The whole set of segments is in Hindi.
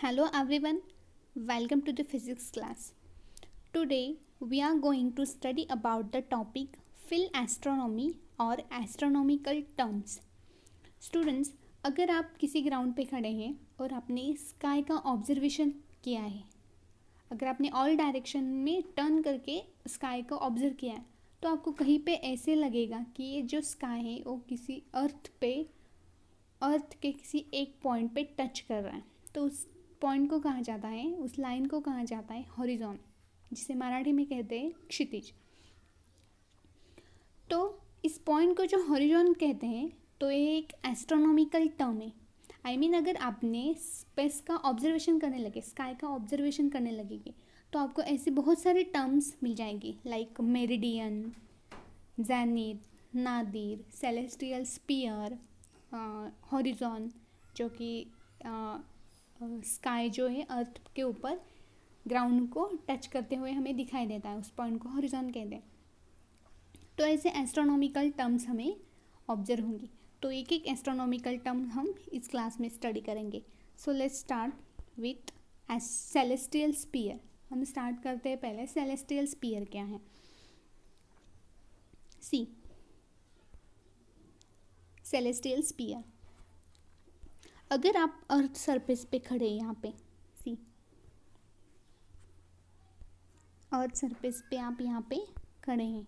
Hello everyone, welcome to the physics class. Today we are going to study about the topic fill astronomy और astronomical terms. Students, अगर आप किसी ग्राउंड पे खड़े हैं और आपने स्काई का ऑब्जर्वेशन किया है, अगर आपने ऑल डायरेक्शन में टर्न करके स्काई को ऑब्जर्व किया है, तो आपको कहीं पे ऐसे लगेगा कि ये जो स्काई है वो किसी अर्थ के किसी एक पॉइंट पे टच कर रहा है. तो उस पॉइंट को कहा जाता है, उस लाइन को कहा जाता है हॉरिजॉन, जिसे मराठी में कहते हैं क्षितिज. तो इस पॉइंट को जो हॉरिजॉन कहते हैं, तो ये एक एस्ट्रोनॉमिकल टर्म है. अगर आपने स्पेस का ऑब्जर्वेशन करने लगे, स्काई का ऑब्जर्वेशन करने लगेंगे, तो आपको ऐसे बहुत सारे टर्म्स मिल जाएंगे like meridian, zenith, nadir, celestial sphere, horizon जो कि स्काई जो है अर्थ के ऊपर ग्राउंड को टच करते हुए हमें दिखाई देता है, उस पॉइंट को हॉरिजॉन कहते हैं. तो ऐसे एस्ट्रोनॉमिकल टर्म्स हमें ऑब्जर्व होंगी. तो एक एक एस्ट्रोनॉमिकल टर्म हम इस क्लास में स्टडी करेंगे. So let's start with celestial sphere. हम स्टार्ट करते हैं पहले सेलेस्टियल स्पीयर क्या है. See celestial sphere. अगर आप अर्थ सरफेस पे खड़े हैं, यहाँ पे सी अर्थ सरफेस पे आप यहाँ पे खड़े हैं,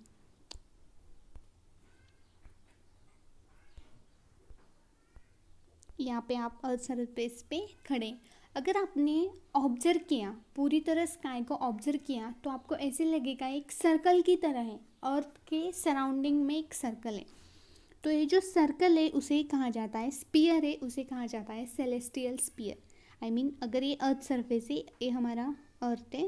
यहाँ पे आप अर्थ सरफेस पे खड़े हैं. अगर आपने ऑब्जर्व किया, पूरी तरह स्काई को ऑब्जर्व किया, तो आपको ऐसे लगेगा एक सर्कल की तरह है, अर्थ के सराउंडिंग में एक सर्कल है. तो ये जो सर्कल है उसे कहा जाता है, स्पीयर है उसे कहा जाता है सेलेस्टियल स्पीयर. अगर ये अर्थ सरफेस है, ये हमारा अर्थ है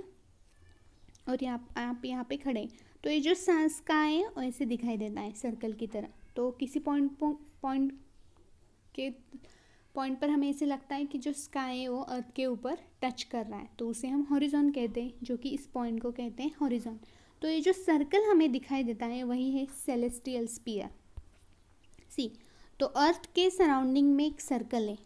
और आप यहाँ पे खड़े, तो ये जो स्काई है वैसे दिखाई देता है सर्कल की तरह. तो किसी पॉइंट पर हमें ऐसे लगता है कि जो स्काई है वो अर्थ के ऊपर टच कर रहा है, तो उसे हम हॉरिजॉन कहते हैं, जो कि इस पॉइंट को कहते हैं हॉरिजॉन. तो ये जो सर्कल हमें दिखाई देता है वही है सेलेस्टियल स्पीयर. सी तो अर्थ के सराउंडिंग में एक सर्कल है,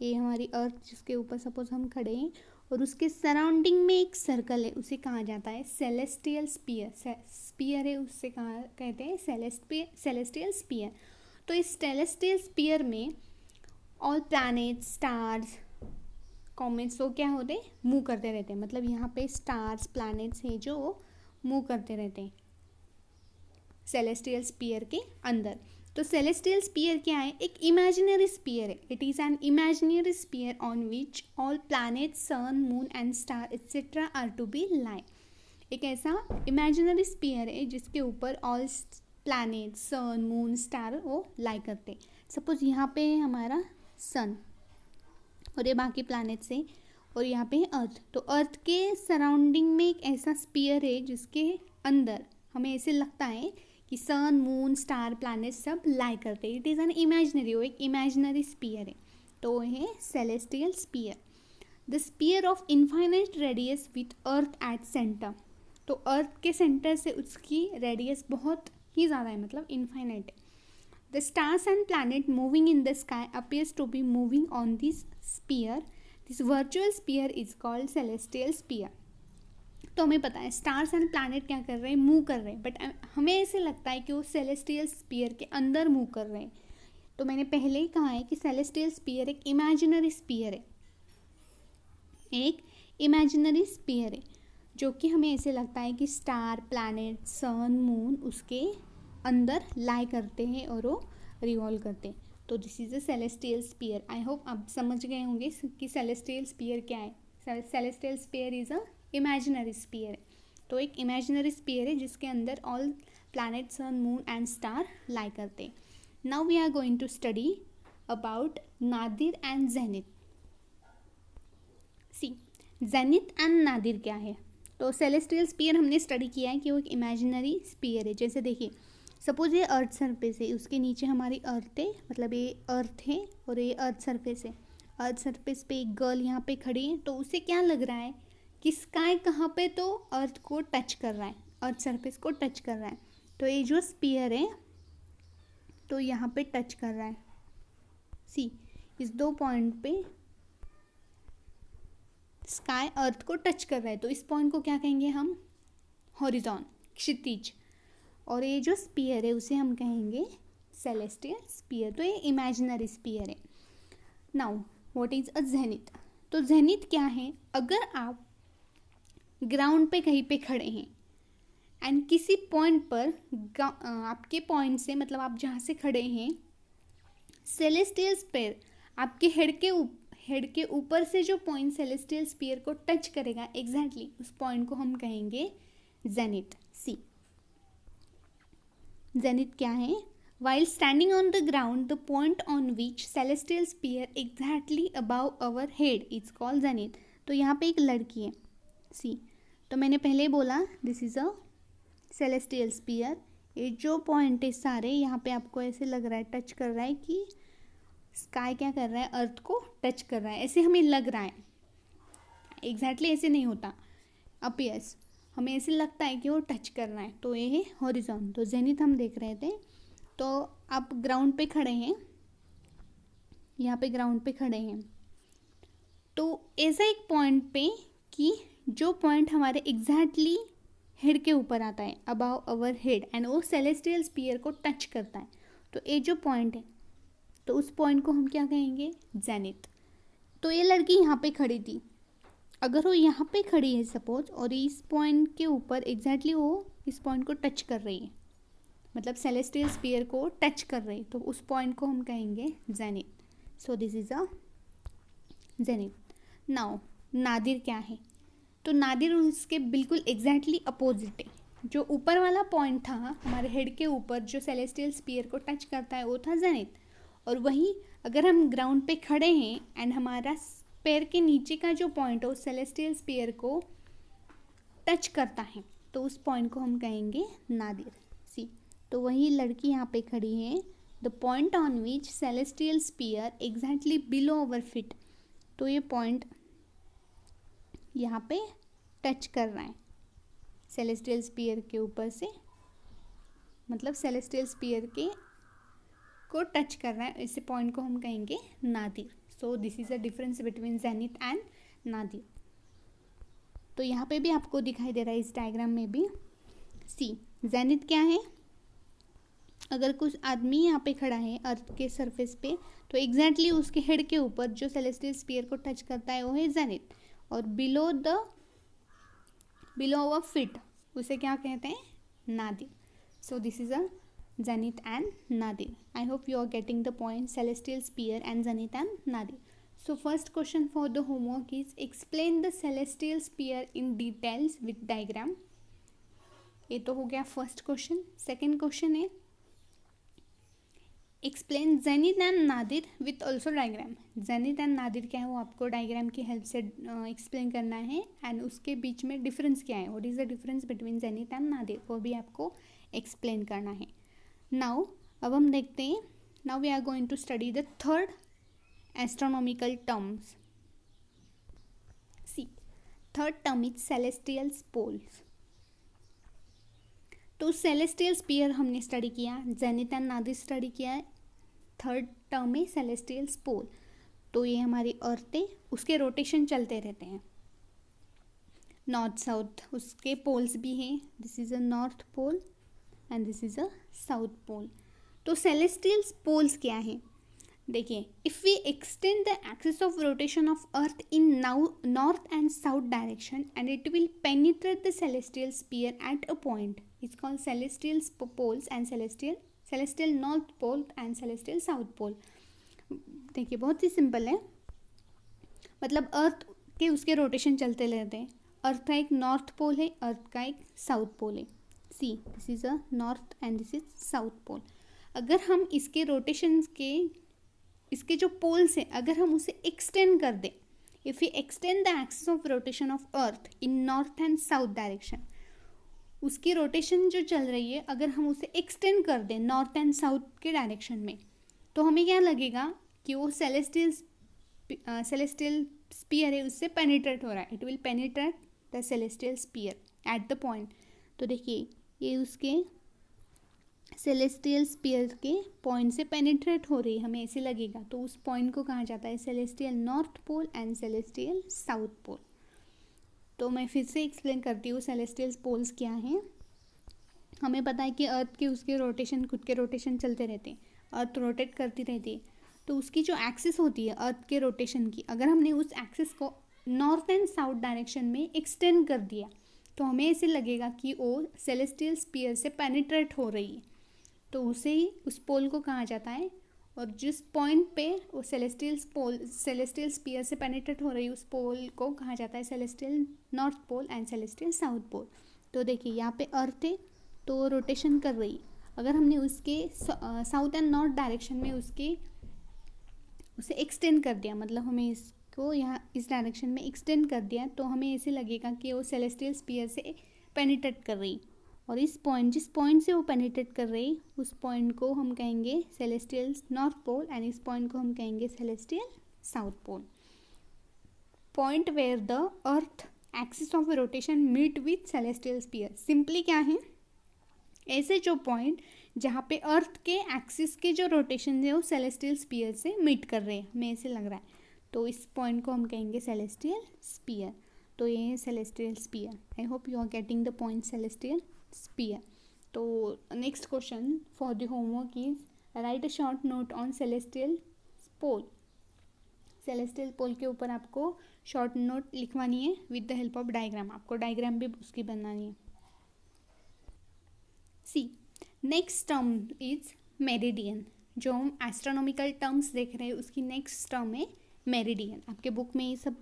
ये हमारी अर्थ जिसके ऊपर सपोज हम खड़े हैं, और उसके सराउंडिंग में एक सर्कल है, उसे कहा जाता है सेलेस्टियल स्पीयर. स्पीयर है उससे कहते हैं सेलेस्टियल स्पीयर. तो इस सेलेस्टियल स्पीयर में ऑल प्लैनेट, स्टार्स, कॉमेट्स वो क्या होते हैं, मूव करते रहते हैं. मतलब यहाँ पे स्टार्स, प्लैनेट्स हैं जो मूव करते रहते हैं सेलेस्टियल स्पीयर के अंदर. तो सेलेस्टियल स्पीयर क्या है, एक इमेजिनरी स्पीयर है. It is an imaginary sphere on which all planet, sun, moon and star etcetera are to be lie. एक ऐसा इमेजिनरी स्पीयर है जिसके ऊपर all planet, sun, moon, star वो लाई करते हैं. सपोज यहाँ पे है हमारा सन और ये बाकी प्लैनेट्स है, और यहाँ पे है अर्थ. तो अर्थ के सराउंडिंग में एक ऐसा स्पीयर है जिसके अंदर हमें ऐसे लगता है कि सन, मून, स्टार, प्लैनेट सब लाई करते हैं. इट इज़ एन इमेजिनरी, वो एक इमेजिनरी स्पीयर है. तो वो है celestial sphere. The sphere of infinite radius with earth at centre. तो अर्थ के सेंटर से उसकी रेडियस बहुत ही ज़्यादा है, मतलब इनफाइनाइट है. The stars and planet moving in the sky appears to be moving on this sphere. This virtual sphere is called celestial sphere. तो हमें पता है स्टार्स एंड प्लैनेट क्या कर रहे हैं, मूव कर रहे हैं, बट हमें ऐसे लगता है कि वो सेलेस्टियल स्पीयर के अंदर मूव कर रहे हैं. तो मैंने पहले ही कहा है कि सेलेस्टियल स्पीयर एक इमेजिनरी स्पीयर है, एक इमेजिनरी स्पीयर है जो कि हमें ऐसे लगता है कि स्टार, प्लैनेट, सन, मून उसके अंदर लाई करते हैं और वो रिवॉल्व करते हैं. तो this is a celestial sphere. I hope आप समझ गए होंगे कि सेलेस्टियल स्पीयर क्या है. Celestial sphere is a imaginary sphere है. तो एक इमेजिनरी स्पीयर है जिसके अंदर all planet, sun, moon and star lie करते हैं. Now we are going to study about nadir and zenith. See zenith and nadir क्या है. तो सेलेस्टियल स्पीयर हमने स्टडी किया है कि वो एक इमेजिनरी स्पीयर है. जैसे देखिए, सपोज ये अर्थ सरफेस है, उसके नीचे हमारी अर्थ है, मतलब ये अर्थ है और ये अर्थ सरफेस है. अर्थ सरफेस पे एक गर्ल यहाँ पे खड़ी है, तो उसे क्या लग रहा है कि स्काई कहाँ पे, तो अर्थ को टच कर रहा है, अर्थ सरफेस को टच कर रहा है. तो ये जो स्पीयर है तो यहाँ पे टच कर रहा है. सी इस दो पॉइंट पे स्काई अर्थ को टच कर रहा है, तो इस पॉइंट को क्या कहेंगे हम? हॉरिजॉन, क्षितिज। और ये जो स्पीयर है उसे हम कहेंगे सेलेस्टियल स्पीयर। तो ये इमेजिनरी स्पीयर है। Now what is a zenith? तो जेनिथ क्या है? अगर आप ग्राउंड पे कहीं पे खड़े हैं एंड किसी पॉइंट पर आपके पॉइंट से, मतलब आप जहाँ से खड़े हैं, सेलेस्टियल स्पीयर आपके हेड के ऊपर से जो पॉइंट सेलेस्टियल स्पीयर को टच करेगा एग्जैक्टली उस पॉइंट को हम कहेंगे जेनिथ। सी, जेनिथ क्या है? While standing on the ground, the point on which celestial sphere exactly above our head is called zenith. तो यहाँ पे एक लड़की है, सी। तो मैंने पहले बोला this is a celestial sphere. ये जो पॉइंट है सारे यहाँ पे आपको ऐसे लग रहा है, टच कर रहा है कि स्काई क्या कर रहा है? अर्थ को टच कर रहा है, ऐसे हमें लग रहा है। एग्जैक्टली ऐसे नहीं होता, अपीयर्स हमें ऐसे लगता है कि वो टच कर रहा है, तो ये है हॉरिजॉन। तो जेनिथ हम देख रहे थे। तो आप ग्राउंड पे खड़े हैं, यहाँ पे ग्राउंड पे खड़े हैं, तो ऐसा एक पॉइंट पे कि जो पॉइंट हमारे एग्जैक्टली हेड के ऊपर आता है, अबाव अवर हेड, एंड वो सेलेस्टियल स्पीयर को टच करता है। तो ये जो पॉइंट है, तो उस पॉइंट को हम क्या कहेंगे? जेनिथ। तो ये लड़की यहाँ पे खड़ी थी, अगर वो यहाँ पे खड़ी है सपोज, और इस पॉइंट के ऊपर एग्जैक्टली वो इस पॉइंट को टच कर रही है, मतलब सेलेस्टियल स्पीयर को टच कर रही, तो उस पॉइंट को हम कहेंगे zenith. So this is a zenith. Now Nadir क्या है? तो नादिर उसके बिल्कुल एग्जैक्टली अपोजिट है। जो ऊपर वाला पॉइंट था हमारे हेड के ऊपर जो सेलेस्टियल स्पीयर को टच करता है वो था जेनिथ। और वहीं अगर हम ग्राउंड पे खड़े हैं एंड हमारा पैर के नीचे का जो पॉइंट है उस सेलेस्टियल स्पीयर को टच करता है, तो उस पॉइंट को हम कहेंगे नादिर। सी, तो वही लड़की यहाँ पे खड़ी है, the point on which celestial sphere exactly below our feet. तो ये पॉइंट यहाँ पे टच कर रहा है सेलेस्टियल स्पीयर के ऊपर से, मतलब सेलेस्टियल स्पीयर के को टच कर रहा है, इस पॉइंट को हम कहेंगे नादिर। सो this is a difference between zenith and Nadir. तो यहाँ पे भी आपको दिखाई दे रहा है इस डायग्राम में भी। सी, जेनिथ क्या है? अगर कुछ आदमी यहाँ पे खड़ा है अर्थ के सरफेस पे, तो एग्जैक्टली उसके हेड के ऊपर जो सेलेस्टियल स्पीयर को टच करता है वो है जेनिथ। और बिलो अवर फीट उसे क्या कहते हैं? नादिर। सो this is a zenith and nadir. I hope you are getting the point, celestial sphere and zenith and nadir. So first question for the homework is explain the celestial sphere in details with diagram. ये तो हो गया फर्स्ट क्वेश्चन। सेकंड क्वेश्चन है explain zenith and Nadir with also diagram. Zenith and nadir क्या है वो आपको डायग्राम की हेल्प से एक्सप्लेन करना है, एंड उसके बीच में डिफरेंस क्या है, what is the difference between zenith and Nadir, वो भी आपको एक्सप्लेन करना है। नाउ अब हम देखते हैं, now we are going to study the third astronomical terms. See, third term is celestial poles. तो सेलेस्टियल स्पीयर हमने स्टडी किया, जेनिथ एंड नादिर स्टडी किया है। थर्ड टर्म है सेलेस्टियल पोल। तो ये हमारी अर्थ है, उसके रोटेशन चलते रहते हैं नॉर्थ साउथ, उसके पोल्स भी हैं। This is a north pole and this is a south pole. तो सेलेस्टियल पोल्स क्या है? देखिए, if we extend the axis of rotation of earth in north and south direction and it will penetrate the celestial sphere at a point, it's called celestial poles and celestial north pole and celestial south pole. देखिए बहुत ही सिंपल है, मतलब अर्थ के उसके रोटेशन चलते रहते हैं। अर्थ का एक नॉर्थ पोल है, अर्थ का एक साउथ पोल है। See, this is a north and this is south pole. अगर हम इसके रोटेशन के इसके जो पोल्स है अगर हम उसे एक्सटेंड कर दें, if you extend the axis of rotation of earth in north and south direction, उसकी रोटेशन जो चल रही है अगर हम उसे एक्सटेंड कर दें नॉर्थ एंड साउथ के डायरेक्शन में, तो हमें क्या लगेगा कि वो सेलेस्टियल स्पीयर है उससे पेनिट्रेट हो रहा है। It will penetrate the celestial sphere at the point. तो देखिए ये उसके सेलेस्टियल स्पीयर के पॉइंट से पेनिट्रेट हो रही है, हमें ऐसे लगेगा। तो उस पॉइंट को कहा जाता है celestial north pole and celestial south pole. तो मैं फिर से एक्सप्लेन करती हूँ सेलेस्टियल पोल्स क्या हैं। हमें पता है कि अर्थ के उसके रोटेशन, खुद के रोटेशन चलते रहते हैं, अर्थ रोटेट करती रहती है, तो उसकी जो एक्सिस होती है अर्थ के रोटेशन की, अगर हमने उस एक्सिस को नॉर्थ एंड साउथ डायरेक्शन में एक्सटेंड कर दिया तो हमें ऐसे लगेगा कि वो सेलेस्टियल स्फीयर से पेनिट्रेट हो रही है, तो उसे ही उस पोल को कहा जाता है। और जिस पॉइंट पे वो सेलेस्टियल स्फीयर से पेनिट्रेट हो रही है उस पोल को कहा जाता है celestial north pole and celestial south pole. तो देखिए यहाँ पे अर्थ है तो रोटेशन कर रही, अगर हमने उसके साउथ एंड नॉर्थ डायरेक्शन में उसे एक्सटेंड कर दिया, मतलब हमें इसको यहाँ इस डायरेक्शन में एक्सटेंड कर दिया, तो हमें ऐसे लगेगा कि वो सेलेस्टियल स्फीयर से पेनिट्रेट कर रही, और जिस पॉइंट से वो पेनिट्रेट कर रही उस पॉइंट को हम कहेंगे सेलेस्टियल नॉर्थ पोल एंड इस पॉइंट को हम कहेंगे celestial south pole. Point where the earth axis of rotation meet with celestial sphere, simply क्या है, ऐसे जो पॉइंट जहाँ पे अर्थ के एक्सिस के जो रोटेशन है वो सेलेस्टियल स्फीयर से मीट कर रहे हैं, हमें ऐसे लग रहा है, तो इस पॉइंट को हम कहेंगे सेलेस्टियल स्फीयर। तो ये है celestial sphere. I hope you are getting the point celestial sphere. तो next question for the homework is write a short note on celestial pole. Celestial pole के ऊपर आपको शॉर्ट नोट लिखवानी है with the help of diagram, आपको डायग्राम भी उसकी बनानी है। See next term is meridian. जो हम एस्ट्रोनॉमिकल टर्म्स देख रहे हैं उसकी नेक्स्ट टर्म है मेरिडियन। आपके बुक में ये सब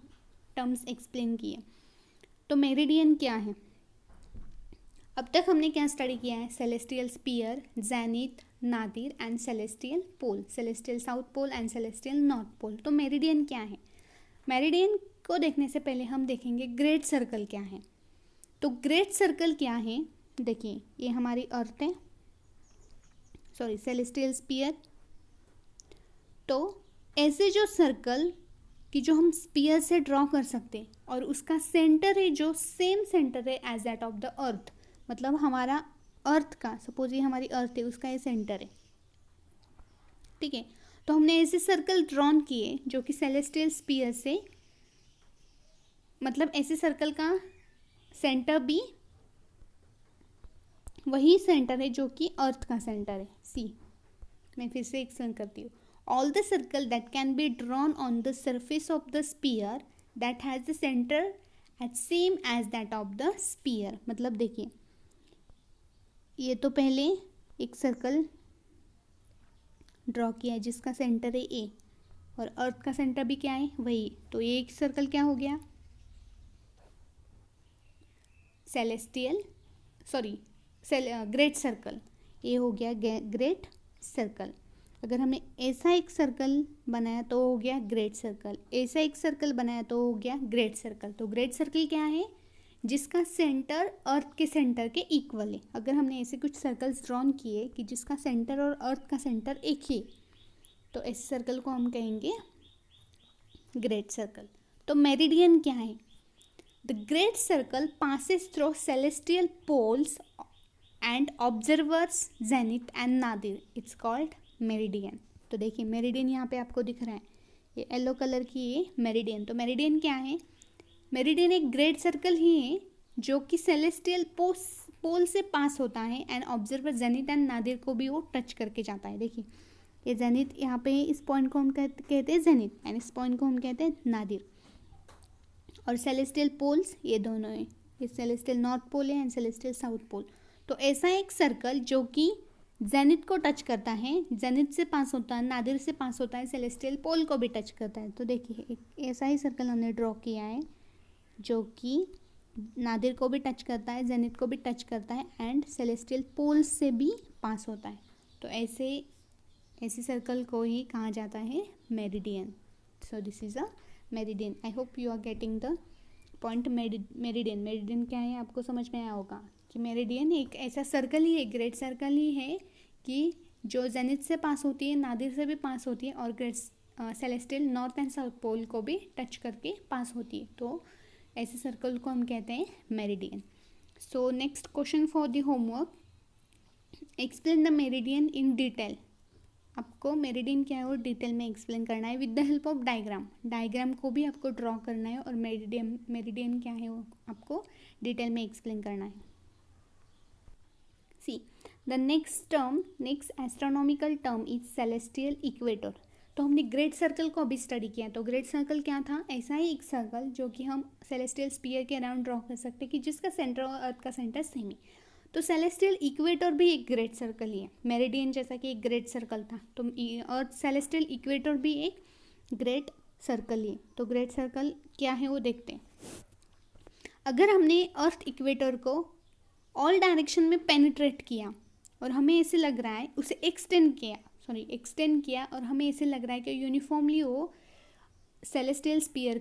टर्म्स एक्सप्लेन किए। तो मेरिडियन क्या है, अब तक हमने क्या स्टडी किया है, celestial sphere, zenith, nadir and celestial pole, celestial south pole and celestial north pole. तो मेरिडियन क्या है, मेरिडियन को देखने से पहले हम देखेंगे ग्रेट सर्कल क्या है। तो ग्रेट सर्कल क्या है, देखिए ये हमारी अर्थ है, सॉरी सेलेस्टियल स्फीयर। तो ऐसे जो सर्कल कि जो हम स्फीयर से ड्रॉ कर सकते हैं और उसका सेंटर है जो सेम सेंटर है as that of the earth, मतलब हमारा अर्थ का, सपोज ये हमारी अर्थ है उसका ये सेंटर है, ठीक है। तो हमने ऐसे सर्कल ड्रॉन किए जो कि सेलेस्टियल स्फीयर से, मतलब ऐसे सर्कल का सेंटर भी वही सेंटर है जो कि अर्थ का सेंटर है। सी मैं फिर से एक्सप्लेन करती हूँ। All the circle that can be drawn on the surface of the sphere that has the centre at same as that of the sphere. मतलब देखिए ये तो पहले एक सर्कल ड्रॉ किया है जिसका सेंटर है ए और अर्थ का सेंटर भी क्या है वही, तो ये एक सर्कल क्या हो गया सेलेस्टियल, सॉरी ग्रेट सर्कल, ये हो गया ग्रेट सर्कल। अगर हमने ऐसा एक सर्कल बनाया तो हो गया ग्रेट सर्कल, ऐसा एक सर्कल बनाया तो हो गया ग्रेट सर्कल। तो ग्रेट सर्कल क्या है, जिसका सेंटर अर्थ के सेंटर के इक्वल है। अगर हमने ऐसे कुछ सर्कल्स ड्रॉन किए कि जिसका सेंटर और अर्थ का सेंटर एक ही, तो ऐसे सर्कल को हम कहेंगे ग्रेट सर्कल। तो मेरिडियन क्या है, the great circle passes through celestial poles and observers zenith and nadir, it's called meridian. तो देखिए मेरिडियन यहाँ पे आपको दिख रहा है, ये येलो कलर की ये मेरिडियन। तो मेरिडियन क्या है, मेरिडियन एक ग्रेट सर्कल ही है जो कि सेलेस्टियल पोल से पास होता है and observer zenith and Nadir को भी वो टच करके जाता है। देखिए ये जेनिथ यहाँ पे, इस पॉइंट को हम कहते हैं जेनिथ एंड इस पॉइंट को हम कहते हैं नादिर। और सेलेस्टियल पोल्स ये दोनों हैं, ये सेलेस्टियल नॉर्थ पोल है एंड सेलेस्टियल साउथ पोल। तो ऐसा एक सर्कल जो कि जेनिथ को टच करता है, जेनिथ से पास होता है, नादिर से पास होता है, सेलेस्टियल पोल को भी टच करता है। तो देखिए एक ऐसा ही सर्कल हमने ड्रॉ किया है जो कि नादिर को भी टच करता है, जेनिथ को भी टच करता है एंड सेलेस्टियल पोल से भी पास होता है। तो ऐसे सर्कल को ही कहा जाता है meridian. So this is a meridian. I hope you are getting the point. Meridian, meridian क्या है आपको समझ में आया होगा कि मेरिडियन एक ऐसा सर्कल ही है, ग्रेट सर्कल ही है कि जो जेनिथ से पास होती है, नादिर से भी पास होती है और great celestial north and south pole को भी टच करके पास होती है। तो ऐसे सर्कल को हम कहते हैं meridian. So next question for the homework, explain the meridian in detail. आपको मेरिडियन क्या है वो डिटेल में एक्सप्लेन करना है with the help of diagram को भी आपको ड्रॉ करना है और मेरिडियन क्या है वो आपको डिटेल में एक्सप्लेन करना है. See the next astronomical term is celestial equator. तो हमने ग्रेट सर्कल को अभी स्टडी किया. तो ग्रेट सर्कल क्या था? ऐसा ही एक सर्कल जो कि हम सेलेस्टियल स्फीयर के अराउंड ड्रॉ कर सकते हैं कि जिसका सेंटर और अर्थ का सेंटर सेम है. तो सेलेस्टियल इक्वेटर भी एक ग्रेट सर्कल ही है. मेरिडियन जैसा कि एक ग्रेट सर्कल था, तो और सेलेस्टियल इक्वेटर भी एक ग्रेट सर्कल ही है. तो ग्रेट सर्कल क्या है वो देखते हैं. अगर हमने अर्थ इक्वेटर को ऑल डायरेक्शन में पेनिट्रेट किया और हमें ऐसे लग रहा है उसे एक्सटेंड किया और हमें ऐसे लग रहा है कि यूनिफॉर्मली वो सेलेस्टियल स्फीयर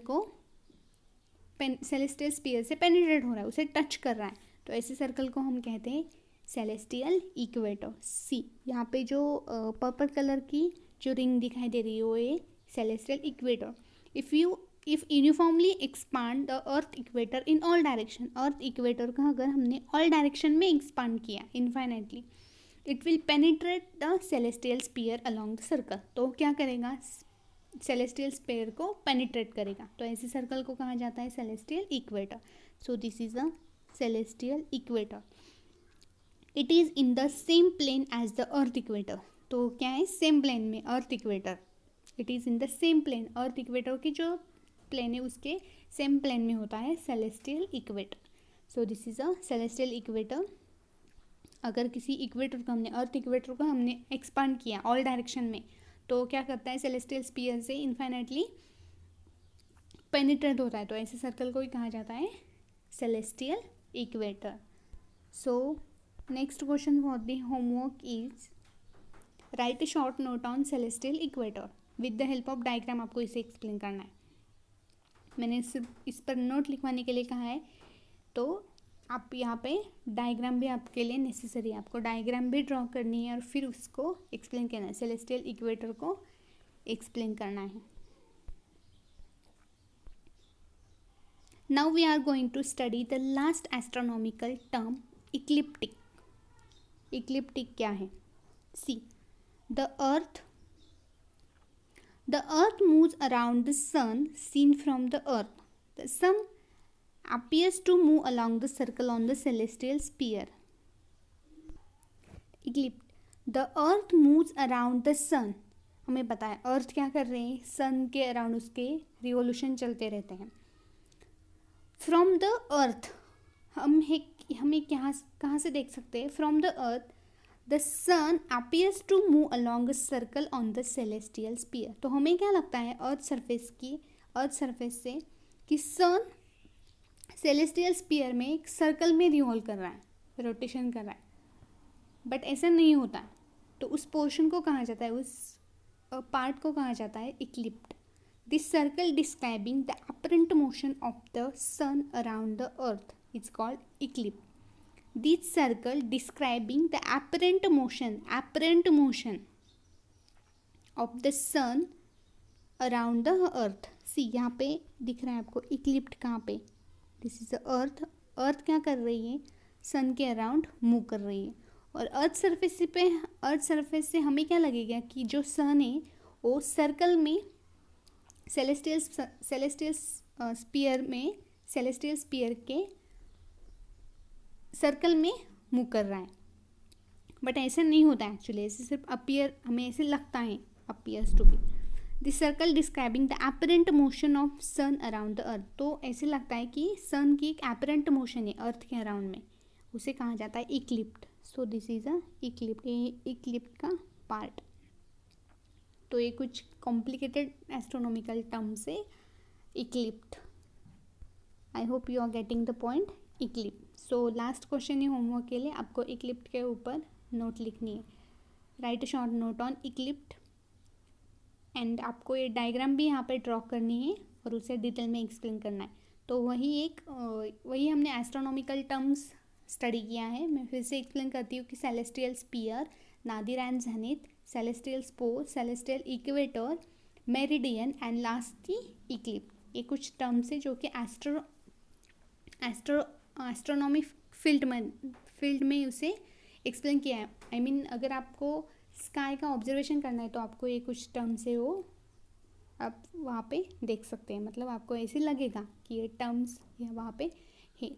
से पेनिट्रेट हो रहा है, उसे टच कर रहा है. तो ऐसे सर्कल को हम कहते हैं सेलेस्टियल इक्वेटर. सी यहाँ पे जो पर्पल कलर की जो रिंग दिखाई दे रही है वो ये celestial equator. If uniformly expand the earth equator in all direction, earth equator का अगर हमने ऑल डायरेक्शन में एक्सपांड किया infinitely, it will penetrate the celestial sphere along the circle. तो क्या करेगा? सेलेस्टियल स्फीयर को पेनिट्रेट करेगा. तो ऐसे सर्कल को कहा जाता है celestial equator. So this is a celestial equator. It is in the same plane as the earth equator. तो क्या है? सेम प्लेन में earth equator. It is in the same plane, earth equator की जो प्लेन है उसके सेम प्लेन में होता है celestial equator. So this is a celestial equator. अगर किसी इक्वेटर को हमने अर्थ इक्वेटर को हमने एक्सपांड किया ऑल डायरेक्शन में, तो क्या करता है? सेलेस्टियल स्फीयर से इनफाइनाइटली पेनिट्रेट होता है. तो ऐसे सर्कल को ही कहा जाता है celestial equator. So next question for the homework is write a short note on celestial equator. with the help of diagram आपको इसे एक्सप्लेन करना है. मैंने सिर्फ इस पर नोट लिखवाने के लिए कहा है. तो आप यहाँ पे डायग्राम भी आपके लिए नेसेसरी है. आपको डायग्राम भी ड्रॉ करनी है और फिर उसको एक्सप्लेन करना है, सेलेस्टियल इक्वेटर को एक्सप्लेन करना है. Now we are going to study the last astronomical term, ecliptic. Ecliptic क्या है? See, the earth moves around the sun. Seen from the earth, the sun appears to move along the circle on the celestial sphere. Eclipse. The earth moves around the sun. हमें पता है अर्थ क्या कर रहे हैं? सन के अराउंड उसके रिवोल्यूशन चलते रहते हैं. फ्रॉम द अर्थ हमें कहाँ से देख सकते हैं? From the earth the sun appears to move along a circle on the celestial sphere. तो हमें क्या लगता है अर्थ सरफेस से कि सन सेलेस्टियल स्फीयर में एक सर्कल में रिवॉल्व कर रहा है, रोटेशन कर रहा है. बट ऐसा नहीं होता. तो उस पोर्शन को कहा जाता है, उस पार्ट को कहा जाता है इक्लिप्ट. This circle describing the apparent motion of the sun around the earth is called eclipse. This circle describing the apparent motion of the sun around the earth. See यहाँ पे दिख रहा है आपको eclipse कहाँ पे? This is the earth. अर्थ क्या कर रही है? सन के अराउंड मूव कर रही है. और अर्थ सरफेस से हमें क्या लगेगा कि जो सन है वो सर्कल में सेलेस्टियल स्फीयर के सर्कल में मूव कर रहा है. बट ऐसा नहीं होता एक्चुअली. ऐसे सिर्फ हमें ऐसे लगता है appears to be. This circle describing the apparent motion of sun around the earth. तो ऐसे लगता है कि सन की एक अपरेंट मोशन है अर्थ के अराउंड में, उसे कहा जाता है इक्लिप्ट. सो दिस इज अ इक्लिप्ट का पार्ट. तो ये कुछ कॉम्प्लिकेटेड एस्ट्रोनॉमिकल टर्म्स है ecliptic. I hope you are getting the point. Ecliptic. So last question है होमवर्क के लिए. आपको इक्लिप्ट के ऊपर नोट लिखनी है. Write a short note on ecliptic. And आपको ये डायग्राम भी यहाँ पे ड्रॉ करनी है और उसे डिटेल में एक्सप्लेन करना है. तो वही हमने एस्ट्रोनॉमिकल टर्म्स स्टडी किया है. मैं फिर से एक्सप्लेन करती हूँ कि celestial sphere, Nadir and zenith, celestial spore, celestial equator, meridian and lastly Eclipse. ये कुछ टर्म्स है जो कि एस्ट्रोनॉमी फील्ड में उसे एक्सप्लेन किया है. आई मीन अगर आपको स्काई का ऑब्जर्वेशन करना है तो आपको ये कुछ टर्म से वो आप वहाँ पे देख सकते हैं, मतलब आपको ऐसे लगेगा कि ये टर्म्स या वहाँ पे है।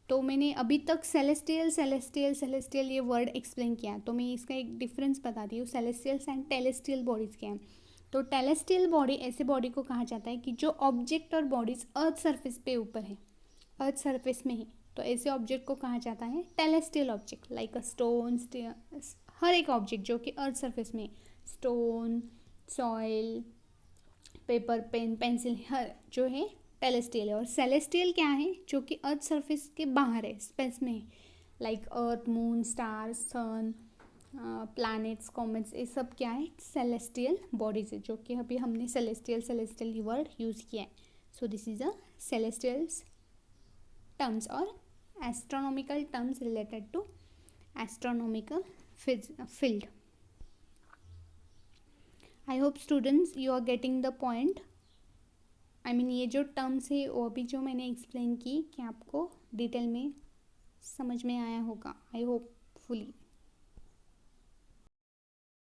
तो मैंने अभी तक सेलेस्टियल सेलेस्टियल सेलेस्टियल ये वर्ड एक्सप्लेन किया, तो मैं इसका एक डिफरेंस बताती हूँ, सेलेस्टियल्स एंड टेलेस्टियल बॉडीज़ क्या हैं। तो टेलेस्टियल बॉडी ऐसे बॉडी को कहा जाता है कि जो ऑब्जेक्ट और बॉडीज अर्थ सरफेस पे ऊपर है, अर्थ सरफेस में है, तो ऐसे ऑब्जेक्ट को कहा जाता है terrestrial object, like a stone, हर एक ऑब्जेक्ट जो कि अर्थ सरफेस में, stone, soil, paper, pen, pencil, हर जो है टेलेस्टियल है। और सेलेस्टियल क्या है, जो कि अर्थ सरफेस के बाहर है, स्पेस में है, लाइक अर्थ, मून, स्टार्स, सन, प्लैनेट्स, कॉमेट्स, ये सब क्या है, सेलेस्टियल बॉडीज है, जो कि अभी हमने सेलेस्टियल सेलेस्टियल वर्ड यूज़ किया है। So this is a celestials terms और astronomical terms related to astronomical field. I hope students you are getting the point. I mean ये जो टर्म्स है वो भी जो मैंने एक्सप्लेन की कि आपको डिटेल में समझ में आया होगा, आई होप फुली।